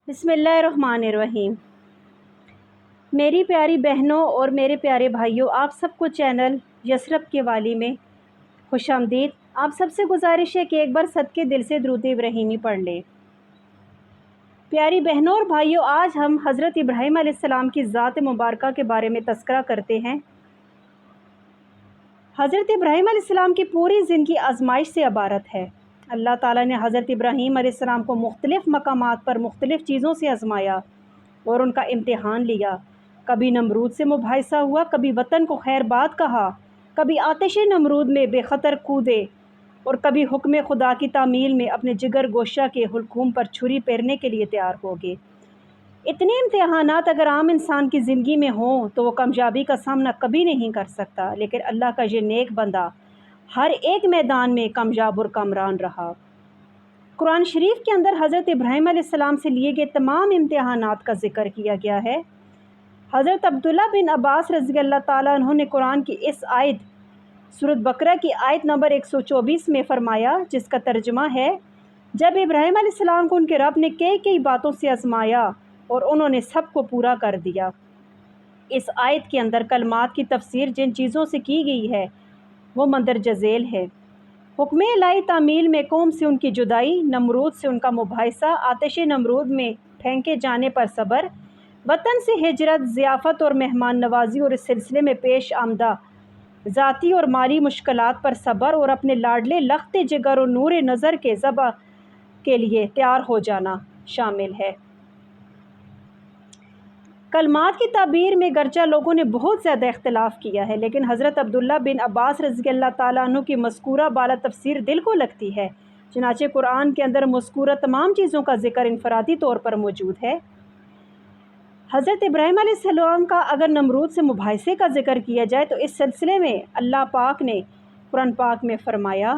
بسم اللہ الرحمن الرحیم۔ میری پیاری بہنوں اور میرے پیارے بھائیوں، آپ سب کو چینل یسرب کے والی میں خوش آمدید۔ آپ سب سے گزارش ہے کہ ایک بار صدقے دل سے درود ابراہیمی پڑھ لیں۔ پیاری بہنوں اور بھائیوں، آج ہم حضرت ابراہیم علیہ السلام کی ذات مبارکہ کے بارے میں تذکرہ کرتے ہیں۔ حضرت ابراہیم علیہ السلام کی پوری زندگی آزمائش سے عبارت ہے۔ اللہ تعالیٰ نے حضرت ابراہیم علیہ السلام کو مختلف مقامات پر مختلف چیزوں سے آزمایا اور ان کا امتحان لیا۔ کبھی نمرود سے مباحثہ ہوا، کبھی وطن کو خیر بات کہا، کبھی آتش نمرود میں بے خطر کودے اور کبھی حکم خدا کی تعمیل میں اپنے جگر گوشہ کے حلقوم پر چھری پھیرنے کے لیے تیار ہو گئے۔ اتنے امتحانات اگر عام انسان کی زندگی میں ہوں تو وہ کامیابی کا سامنا کبھی نہیں کر سکتا، لیکن اللہ کا یہ نیک بندہ ہر ایک میدان میں کامیاب اور کامران رہا۔ قرآن شریف کے اندر حضرت ابراہیم علیہ السلام سے لیے گئے تمام امتحانات کا ذکر کیا گیا ہے۔ حضرت عبداللہ بن عباس رضی اللہ تعالیٰ عنہ نے قرآن کی اس آیت سورۃ بقرہ کی آیت نمبر 124 میں فرمایا، جس کا ترجمہ ہے، جب ابراہیم علیہ السلام کو ان کے رب نے کئی باتوں سے آزمایا اور انہوں نے سب کو پورا کر دیا۔ اس آیت کے اندر کلمات کی تفسیر جن چیزوں سے کی گئی ہے وہ مندرجہ ذیل ہے۔ حکم الہی تعمیل میں قوم سے ان کی جدائی، نمرود سے ان کا مباحثہ، آتش نمرود میں پھینکے جانے پر صبر، وطن سے ہجرت، ضیافت اور مہمان نوازی اور اس سلسلے میں پیش آمدہ ذاتی اور مالی مشکلات پر صبر اور اپنے لاڈلے لخت جگر اور نور نظر کے ذبح کے لیے تیار ہو جانا شامل ہے۔ کلمات کی تعبیر میں گرچہ لوگوں نے بہت زیادہ اختلاف کیا ہے، لیکن حضرت عبداللہ بن عباس رضی اللہ تعالیٰ عنہ کی مذکورہ بالا تفسیر دل کو لگتی ہے۔ چنانچہ قرآن کے اندر مذکورہ تمام چیزوں کا ذکر انفرادی طور پر موجود ہے۔ حضرت ابراہیم علیہ السلام کا اگر نمرود سے مباحثے کا ذکر کیا جائے تو اس سلسلے میں اللہ پاک نے قرآن پاک میں فرمایا،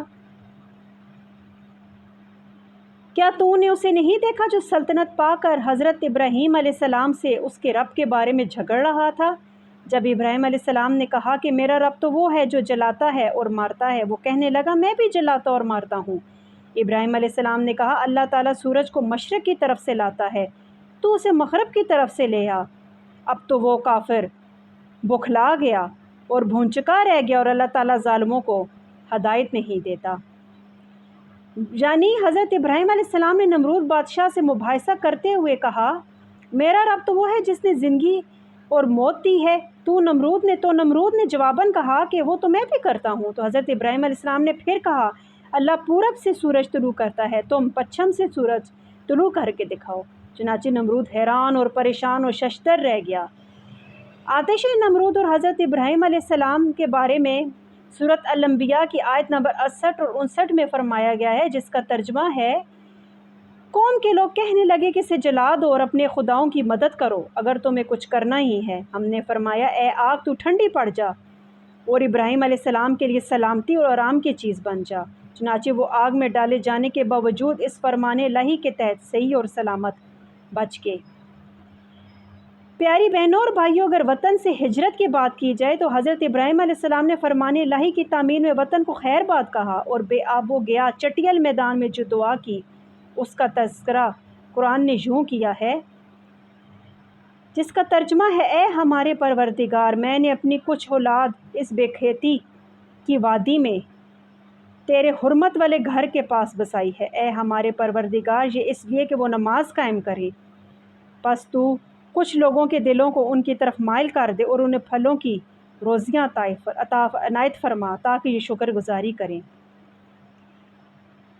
کیا تو نے اسے نہیں دیکھا جو سلطنت پا کر حضرت ابراہیم علیہ السلام سے اس کے رب کے بارے میں جھگڑ رہا تھا؟ جب ابراہیم علیہ السلام نے کہا کہ میرا رب تو وہ ہے جو جلاتا ہے اور مارتا ہے، وہ کہنے لگا میں بھی جلاتا اور مارتا ہوں۔ ابراہیم علیہ السلام نے کہا اللہ تعالیٰ سورج کو مشرق کی طرف سے لاتا ہے، تو اسے مغرب کی طرف سے لے آ۔ اب تو وہ کافر بکھلا گیا اور بھونچکا رہ گیا اور اللہ تعالیٰ ظالموں کو ہدایت نہیں دیتا۔ یعنی حضرت ابراہیم علیہ السلام نے نمرود بادشاہ سے مباحثہ کرتے ہوئے کہا میرا رب تو وہ ہے جس نے زندگی اور موت دی ہے، تو نمرود نے جواباً کہا کہ وہ تو میں بھی کرتا ہوں۔ تو حضرت ابراہیم علیہ السلام نے پھر کہا اللہ پورب سے سورج طلوع کرتا ہے، تم پچھم سے سورج طلوع کر کے دکھاؤ۔ چنانچہ نمرود حیران اور پریشان اور ششدر رہ گیا۔ آتش نمرود اور حضرت ابراہیم علیہ السلام کے بارے میں سورۃ الانبیاء کی آیت نمبر 68 اور 59 میں فرمایا گیا ہے، جس کا ترجمہ ہے، قوم کے لوگ کہنے لگے کہ اسے جلا دو اور اپنے خداؤں کی مدد کرو اگر تمہیں کچھ کرنا ہی ہے۔ ہم نے فرمایا اے آگ تو ٹھنڈی پڑ جا اور ابراہیم علیہ السلام کے لیے سلامتی اور آرام کی چیز بن جا۔ چنانچہ وہ آگ میں ڈالے جانے کے باوجود اس فرمان الہی کے تحت صحیح اور سلامت بچ گئے۔ پیاری بہنوں اور بھائیوں، اگر وطن سے ہجرت کی بات کی جائے تو حضرت ابراہیم علیہ السلام نے فرمان الہی کی تعمیل میں وطن کو خیر بات کہا اور بے آب و گیا چٹیل میدان میں جو دعا کی اس کا تذکرہ قرآن نے یوں کیا ہے، جس کا ترجمہ ہے اے ہمارے پروردگار، میں نے اپنی کچھ اولاد اس بے کھیتی کی وادی میں تیرے حرمت والے گھر کے پاس بسائی ہے۔ اے ہمارے پروردگار، یہ اس لیے کہ وہ نماز قائم کرے، پس تو کچھ لوگوں کے دلوں کو ان کی طرف مائل کر دے اور انہیں پھلوں کی روزیاں عنایت فرما تاکہ یہ شکر گزاری کریں۔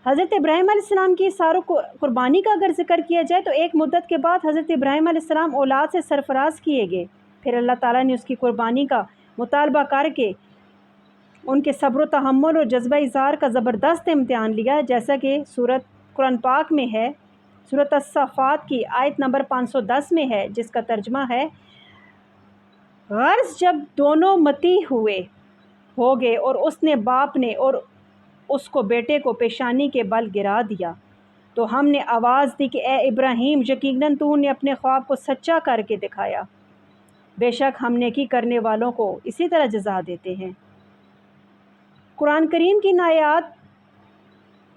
حضرت ابراہیم علیہ السلام کی ساروں قربانی کا اگر ذکر کیا جائے تو ایک مدت کے بعد حضرت ابراہیم علیہ السلام اولاد سے سرفراز کیے گئے۔ پھر اللہ تعالیٰ نے اس کی قربانی کا مطالبہ کر کے ان کے صبر و تحمل اور جذبہ اظہار کا زبردست امتحان لیا، جیسا کہ قرآن پاک میں ہے، سورۃ الصافات کی آیت نمبر 510 میں ہے، جس کا ترجمہ ہے، غرض جب دونوں متی ہو گئے اور اس نے باپ نے اور اس کو بیٹے کو پیشانی کے بل گرا دیا تو ہم نے آواز دی کہ اے ابراہیم، یقیناً تو نے اپنے خواب کو سچا کر کے دکھایا، بے شک ہم نیکی کرنے والوں کو اسی طرح جزا دیتے ہیں۔ قرآن کریم کی آیات